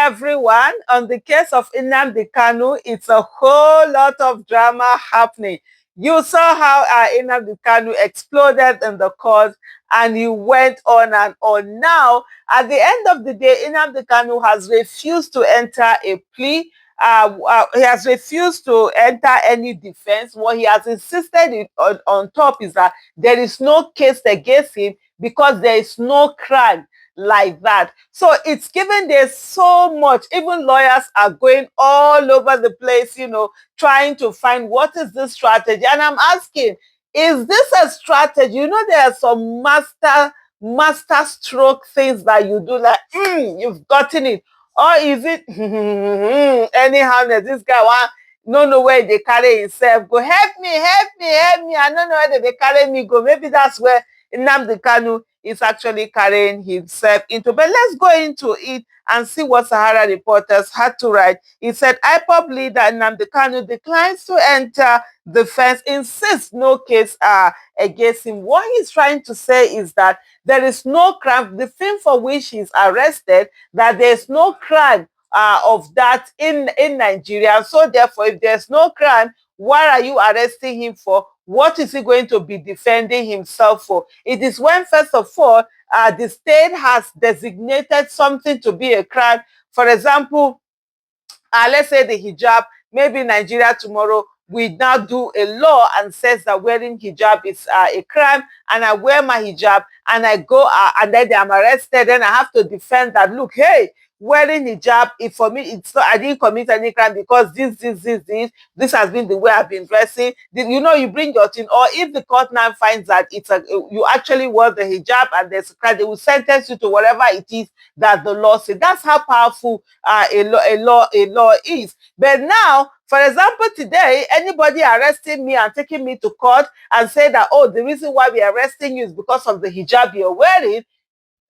everyone. On the case of Nnamdi Kanu, it's a whole lot of drama happening. You saw how Nnamdi Kanu exploded in the court and he went on and on. Now, at the end of the day, Nnamdi Kanu has refused to enter a plea. He has refused to enter any defense. What he has insisted on top is that there is no case against him because there is no crime like that. So it's given there's so much, even lawyers are going all over the place, trying to find what is this strategy. And I'm asking, is this a strategy? There are some master stroke things that you do, like you've gotten it. Or is it anyhowness? This guy want no know where they carry himself. Go, help me, help me, help me. I don't know where they carry me go. Maybe that's where Nnamdi Kanu is actually carrying himself into. But let's go into it and see what Sahara Reporters had to write. He said, IPOB leader Nnamdi Kanu declines to enter the fence, insists no case against him. What he's trying to say is that there is no crime. The thing for which he's arrested, that there's no crime of that in Nigeria. So therefore, if there's no crime, what are you arresting him for? What is he going to be defending himself for? It is when, first of all, the state has designated something to be a crime. For example, let's say the hijab, maybe Nigeria tomorrow, we now do a law and says that wearing hijab is a crime, and I wear my hijab and I go and then I'm arrested, and I have to defend that. Look, hey, wearing hijab, if for me, it's not, I didn't commit any crime because this has been the way I've been dressing. You bring your thing, or if the court now finds that you actually wore the hijab and there's a crime, they will sentence you to whatever it is that the law says. That's how powerful a law is. But now, for example, today, anybody arresting me and taking me to court and say that, oh, the reason why we're arresting you is because of the hijab you're wearing,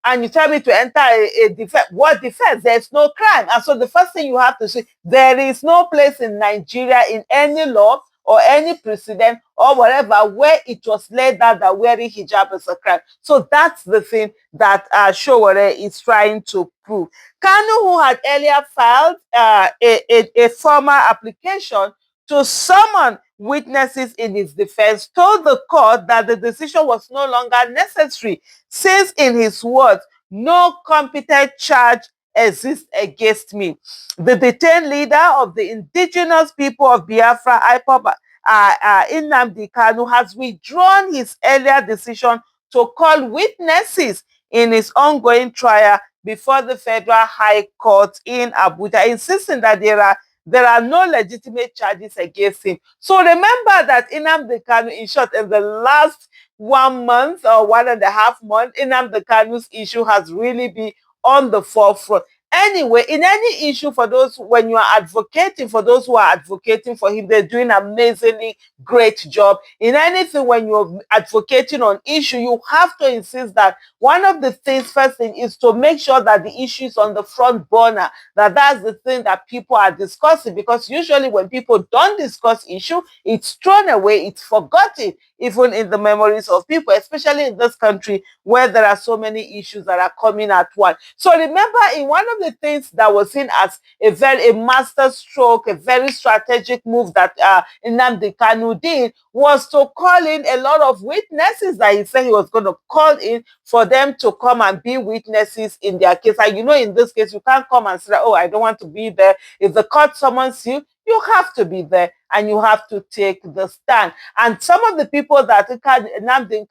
and you tell me to enter a defense. What defense? There's no crime. And so the first thing you have to say, there is no place in Nigeria in any law or any precedent or whatever where it was laid down that wearing hijab is a crime. So that's the thing that Showore is trying to prove. Kanu, who had earlier filed a formal application to summon witnesses in his defense, told the court that the decision was no longer necessary, since, in his words, no competent charge exists against me. The detained leader of the indigenous people of Biafra, IPOB, Nnamdi Kanu, has withdrawn his earlier decision to call witnesses in his ongoing trial before the Federal High Court in Abuja, insisting that there are no legitimate charges against him. So remember that Nnamdi Kanu, in short, in the last 1 month or 1.5 months, Nnamdi Kanu's issue has really been on the forefront. Anyway, in any issue, for those, when you are advocating, for those who are advocating for him, they're doing an amazingly great job. In anything, when you're advocating on issue, you have to insist that one of the things, first thing, is to make sure that the issue is on the front burner, that's the thing that people are discussing, because usually when people don't discuss issue, it's thrown away, it's forgotten, even in the memories of people, especially in this country where there are so many issues that are coming at once. So remember, in one of the things that was seen as a master stroke, a very strategic move that Nnamdi Kanu did, was to call in a lot of witnesses that he said he was going to call in for them to come and be witnesses in their case. And in this case, you can't come and say, oh, I don't want to be there. If the court summons you, you have to be there and you have to take the stand. And some of the people that Nnamdi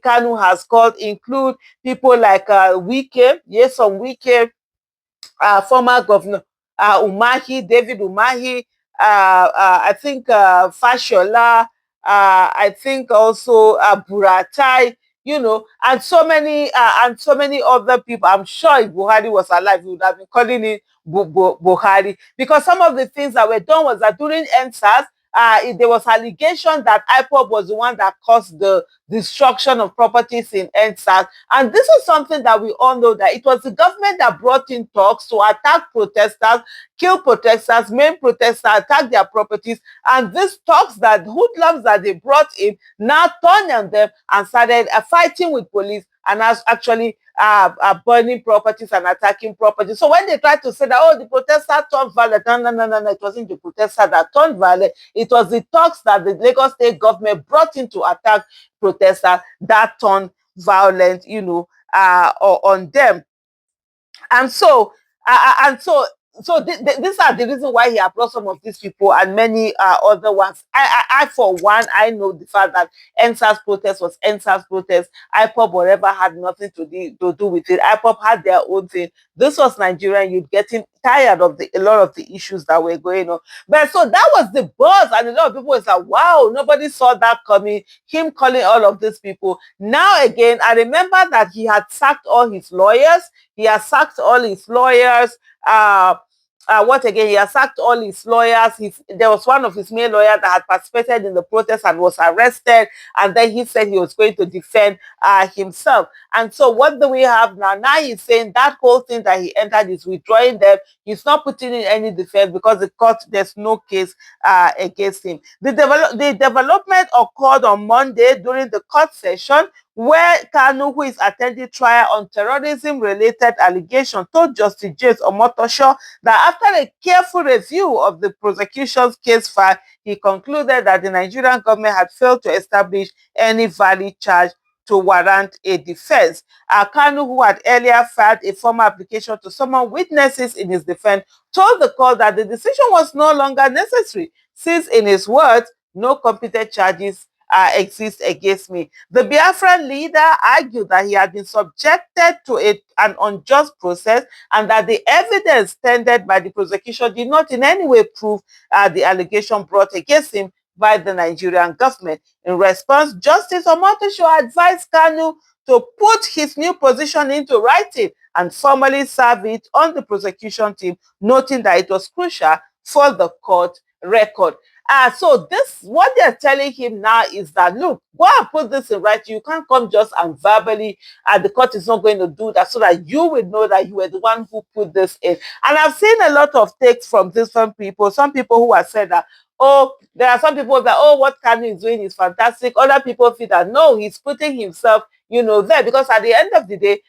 Kanu has called include people like Wike, former governor Umahi, David Umahi, I think Fashola, I think also Buratai, and so many other people. I'm sure if Buhari was alive, he would have been calling it Buhari, because some of the things that were done was that during NSAS, there was allegation that IPOB was the one that caused the destruction of properties in NSAS. And this is something that we all know, that it was the government that brought in talks to attack protesters, kill protesters, main protesters, attack their properties. And these talks, that hoodlums that they brought in, now turned on them and started fighting with police and actually burning properties and attacking properties. So when they try to say that, oh, the protester turned violent, no, no, no, no, no, it wasn't the protester that turned violent. It was the talks that the Lagos state government brought in to attack protesters that turned violent, on them. And so, and so, these are the reason why he have brought some of these people and many other ones. I, for one, I know the fact that NSAS protest was NSAS protest. IPOB, whatever, had nothing to do with it. IPOB had their own thing. This was Nigerian youth getting tired of a lot of the issues that were going on. But so that was the buzz, and a lot of people was like, wow, nobody saw that coming. Him calling all of these people. Now again, I remember that he had sacked all his lawyers. He has sacked all his lawyers. What again? He has sacked all his lawyers. There was one of his main lawyers that had participated in the protest and was arrested. And then he said he was going to defend himself. And so what do we have now? Now he's saying that whole thing that he entered is withdrawing them. He's not putting in any defense because the court, there's no case against him. The development occurred on Monday during the court session, where Kanu, who is attending trial on terrorism-related allegations, told Justice James Omotosho that after a careful review of the prosecution's case file, he concluded that the Nigerian government had failed to establish any valid charge to warrant a defense. Kanu, who had earlier filed a formal application to summon witnesses in his defense, told the court that the decision was no longer necessary, since, in his words, no competent charges exist against me. The Biafran leader argued that he had been subjected to an unjust process and that the evidence tendered by the prosecution did not in any way prove the allegation brought against him by the Nigerian government. In response, Justice Omotosho advised Kanu to put his new position into writing and formally serve it on the prosecution team, noting that it was crucial for the court record. So this, what they're telling him now is that, look, go and put this in writing. You can't come just and verbally, the court is not going to do that, so that you will know that you were the one who put this in. And I've seen a lot of takes from different people. Some people who have said that, oh, there are some people that, oh, what Kanu is doing is fantastic. Other people feel that, no, he's putting himself, there, because at the end of the day,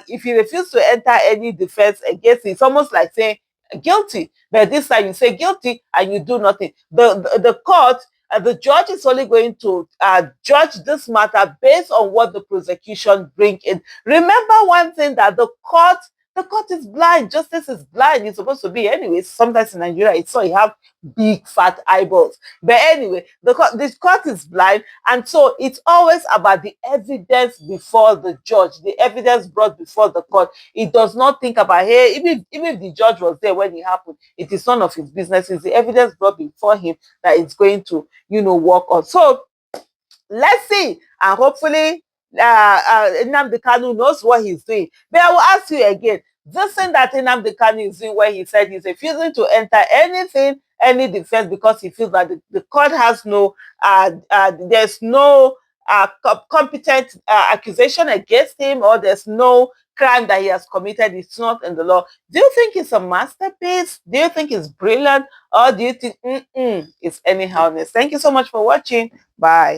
if he refuses to enter any defense against it, it's almost like saying, guilty, but this time you say guilty and you do nothing. The court, the judge is only going to judge this matter based on what the prosecution bring in. Remember one thing, that the court is blind. Justice is blind. It's supposed to be anyway. Sometimes in Nigeria, it's so you have big fat eyeballs. But anyway, this court is blind, and so it's always about the evidence before the judge, the evidence brought before the court. It does not think about, hey, even if the judge was there when it happened, it is none of his business. It's the evidence brought before him that it's going to, work on. So let's see, and hopefully Nnamdi Kanu knows what he's doing. But I will ask you again, this thing that Nnamdi Kanu is doing, where he said he's refusing to enter any defense because he feels that the court has there's no competent accusation against him, or there's no crime that he has committed, it's not in the law. Do you think it's a masterpiece? Do you think it's brilliant? Or do you think it's anyhowness? Thank you so much for watching. Bye.